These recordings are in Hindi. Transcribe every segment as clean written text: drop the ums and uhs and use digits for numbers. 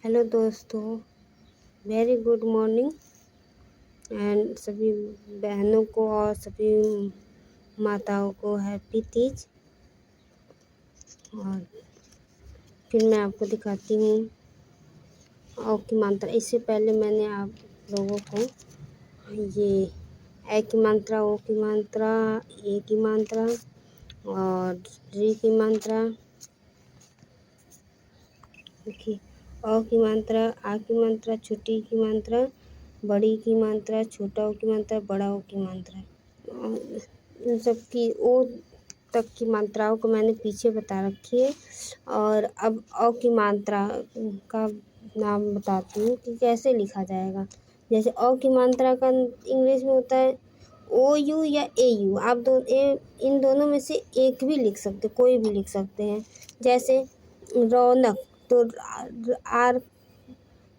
हेलो दोस्तों, वेरी गुड मॉर्निंग एंड सभी बहनों को और सभी माताओं को हैप्पी तीज। और फिर मैं आपको दिखाती हूँ औ की मात्रा। इससे पहले मैंने आप लोगों को ये ए की मात्रा, ओ की मात्रा, ए की मात्रा और री की मात्रा, देखिए अ की मात्रा, आ की मात्रा, छोटी की मात्रा, बड़ी की मात्रा, छोटा ओ की मात्रा, बड़ा ओ की मात्रा, इन सब की ओ तक की मात्राओं को मैंने पीछे बता रखी है। और अब अ की मात्रा का नाम बताती हूँ कि कैसे लिखा जाएगा। जैसे अ की मात्रा का इंग्लिश में होता है ओ यू या ए यू। आप इन दोनों में से एक भी लिख सकते, कोई भी लिख सकते हैं। जैसे रौनक, तो आर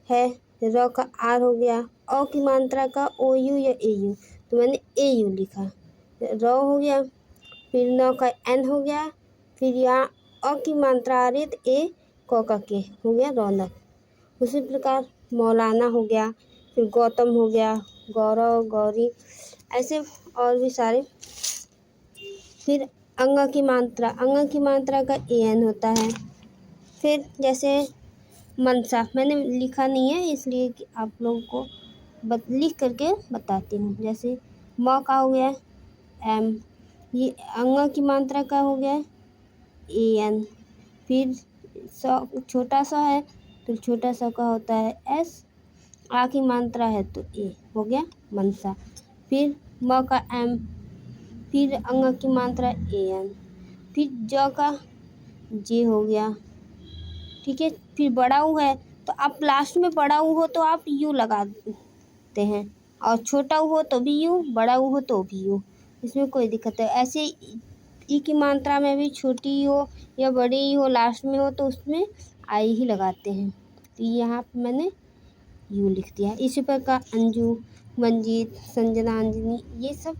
है, र का आर हो गया। अ की मात्रा का ओ यू या ए यू, तो मैंने ए यू लिखा। र हो गया, फिर न का एन हो गया, फिर यहाँ अ की मात्रा आ रही है तो ए क का के हो गया रौनक। उसी प्रकार मौलाना हो गया, फिर गौतम हो गया, गौरव, गौरी, ऐसे और भी सारे। फिर अंग की मात्रा का ए एन होता है। फिर जैसे मनसा, मैंने लिखा नहीं है इसलिए कि आप लोगों को लिख करके बताती हूँ। जैसे म का हो गया एम, ये अंग की मात्रा का हो गया ए एन। फिर छोटा सा है तो छोटा सा का होता है एस। आ की मात्रा है तो ए हो गया मनसा। फिर म का एम, फिर अंग की मात्रा ए एन, फिर ज का जे हो गया। ठीक है, फिर बड़ा ऊ है तो आप लास्ट में बड़ा ऊ हो तो आप यू लगाते हैं, और छोटा ऊ हो तो भी यू, बड़ा ऊ हो तो भी यू, इसमें कोई दिक्कत है। ऐसे ई की मात्रा में भी छोटी हो या बड़ी हो लास्ट में हो तो उसमें आई ही लगाते हैं। तो यहाँ पर मैंने यू लिख दिया। इसी प्रकार अंजू, मंजीत, संजना, अंजनी, ये सब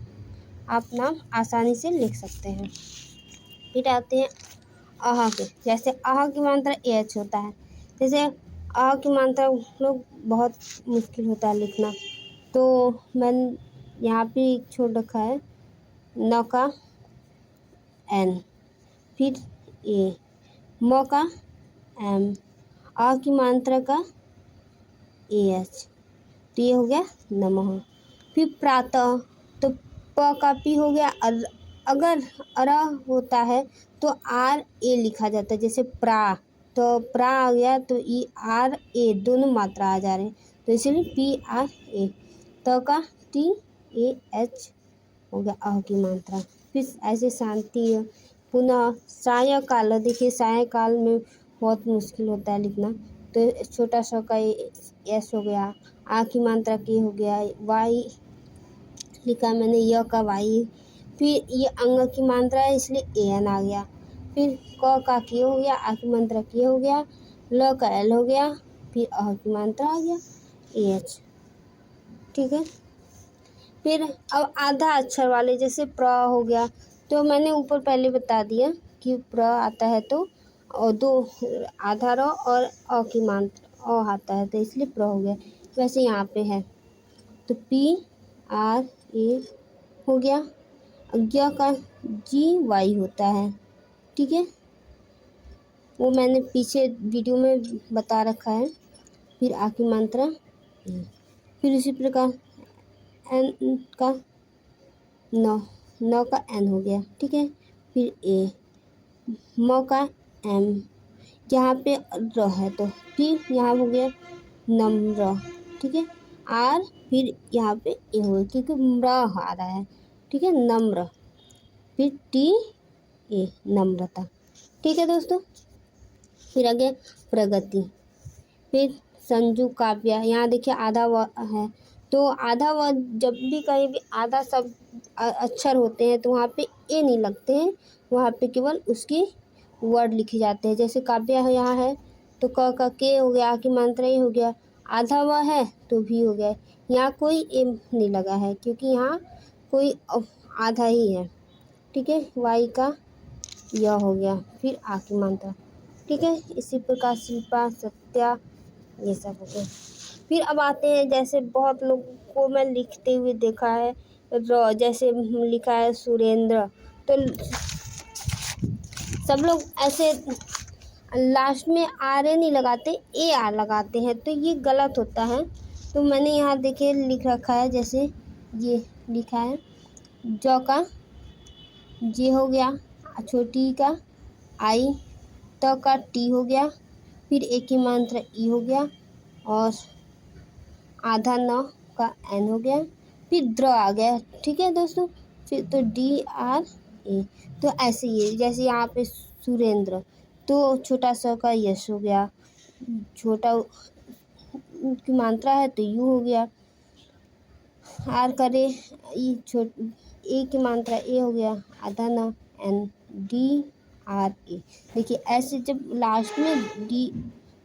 आप नाम आसानी से लिख सकते हैं। फिर आते हैं आहा के। जैसे आहा की मात्रा ए एच होता है। जैसे आहा की मात्रा लोग बहुत मुश्किल होता है लिखना, तो मैंने यहाँ पे एक छोड़ रखा है न का एन, फिर ए, म का एम, आ की मात्रा का ए एच, तो ये हो गया नमः। फिर प्रातः, तो प का पी हो गया। अगर अरा होता है तो आर ए लिखा जाता है। जैसे प्रा, तो प्रा आ गया तो ई आर ए दोनों मात्रा आ जा रहे हैं, तो इसलिए पी आर ए। त का टी ए एच हो गया अ की मात्रा। फिर ऐसे शांति है। पुनः सायकाल, देखिए सायकाल में बहुत मुश्किल होता है लिखना, तो छोटा सा का एस हो गया। आ की मात्रा के हो गया, वाई लिखा मैंने य का वाई। फिर ये अंग की मात्रा है इसलिए ए एन आ गया। फिर क का के हो गया, आ की मात्रा के हो गया, ल का एल हो गया, फिर अ की मात्रा आ गया ए एच। ठीक है, फिर अब आधा अक्षर वाले जैसे प्र हो गया, तो मैंने ऊपर पहले बता दिया कि प्र आता है तो और दो आधा र और अ की मात्रा अ आता है तो इसलिए प्र हो गया। वैसे यहाँ पे है तो पी आर ए हो गया। अज्ञा का जी वाई होता है। ठीक है, वो मैंने पीछे वीडियो में बता रखा है। फिर आ की मात्रा ए। फिर उसी प्रकार एन का न का एन हो गया। ठीक है, फिर ए, म का एम, यहाँ पे र है तो फिर यहाँ हो गया नम्र। ठीक है, आर, फिर यहाँ पे ए हो गया क्योंकि र आ रहा है। ठीक है, नम्र, फिर टी ए नम्रता। ठीक है दोस्तों, फिर आगे प्रगति, फिर संजू, काव्या। यहाँ देखिए आधा व है, तो आधा व जब भी कहीं भी आधा सब अक्षर होते हैं तो वहाँ पे ए नहीं लगते हैं, वहाँ पे केवल उसकी वर्ड लिखे जाते हैं। जैसे काव्या है यहाँ है तो क का के हो गया, आ की मात्रा ए हो गया, आधा व है तो भी हो गया। यहाँ कोई ए नहीं लगा है क्योंकि यहाँ कोई आधा ही है। ठीक है, वाई का यह हो गया, फिर आ की मात्रा। ठीक है, इसी प्रकार शिल्पा, सत्या, ये सब हो गया। फिर अब आते हैं, जैसे बहुत लोगों को मैं लिखते हुए देखा है जैसे लिखा है सुरेंद्र, तो सब लोग ऐसे लास्ट में आर नहीं लगाते, ए आर लगाते हैं, तो ये गलत होता है। तो मैंने यहाँ देखिए लिख रखा है, जैसे ये लिखा है ज का जे हो गया, छोटी का आई, त का टी हो गया, फिर एक ही मात्रा ई हो गया, और आधा न का एन हो गया, फिर द्र आ गया। ठीक है दोस्तों, फिर तो डी आर ए। तो ऐसे ही जैसे यहाँ पे सुरेंद्र, तो छोटा स का यश हो गया, छोटा की मात्रा है तो यू हो गया, आर करे ए की मात्रा ए हो गया, आधा न एन डी आर ए। देखिए ऐसे जब लास्ट में डी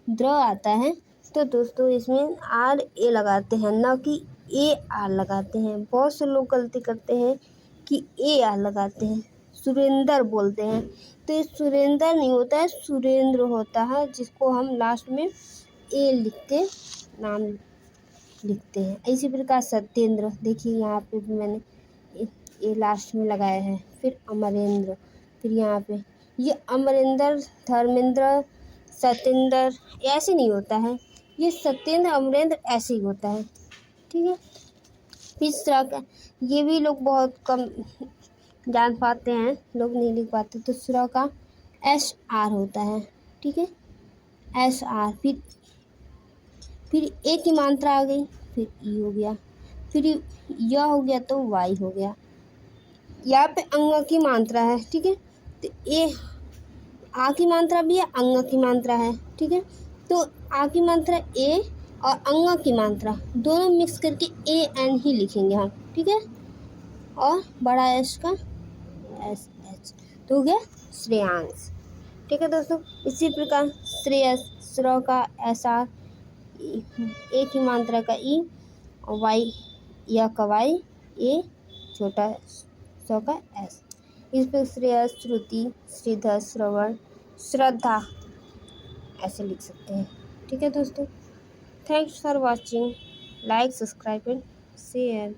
द्र आता है तो दोस्तों इसमें आर ए लगाते हैं, ना कि ए आर लगाते हैं। बहुत से लोग गलती करते हैं कि ए आर लगाते हैं, सुरेंद्र बोलते हैं, तो ये सुरेंद्र नहीं होता है, सुरेंद्र होता है, जिसको हम लास्ट में ए लिख के नाम लिखते हैं। इसी प्रकार सत्येंद्र, देखिए यहाँ पे भी मैंने ए लास्ट में लगाया है। फिर अमरेंद्र, फिर यहाँ पे ये अमरेंद्र, धर्मेंद्र, सत्येंद्र ऐसे नहीं होता है, ये सत्येंद्र अमरेंद्र ऐसे ही होता है। ठीक है, तीसरा का ये भी लोग बहुत कम जान पाते हैं, लोग नहीं लिख पाते, तो दूसरा का एस आर होता है। ठीक है, एस आर, फिर ए की मात्रा आ गई, फिर ई हो गया, फिर य हो गया तो वाई हो गया। यहाँ पे अंग की मात्रा है। ठीक है, तो ए आ की मात्रा भी है, अंग की मात्रा है। ठीक है, तो आ की मात्रा ए और अंग की मात्रा दोनों मिक्स करके ए एन ही लिखेंगे हम। ठीक है, और बड़ा एस का एस एच, तो हो गया श्रेयांश। ठीक है दोस्तों, इसी प्रकार श्रेयस, श्र का एस आर, ए की मात्रा का ई, और वाई या का वाई, ए छोटा स का एस। इस पर श्रेयस, श्रुति, श्रीधर, श्रवण, श्रद्धा ऐसे लिख सकते हैं। ठीक है दोस्तों, thanks for watching, like, subscribe and share.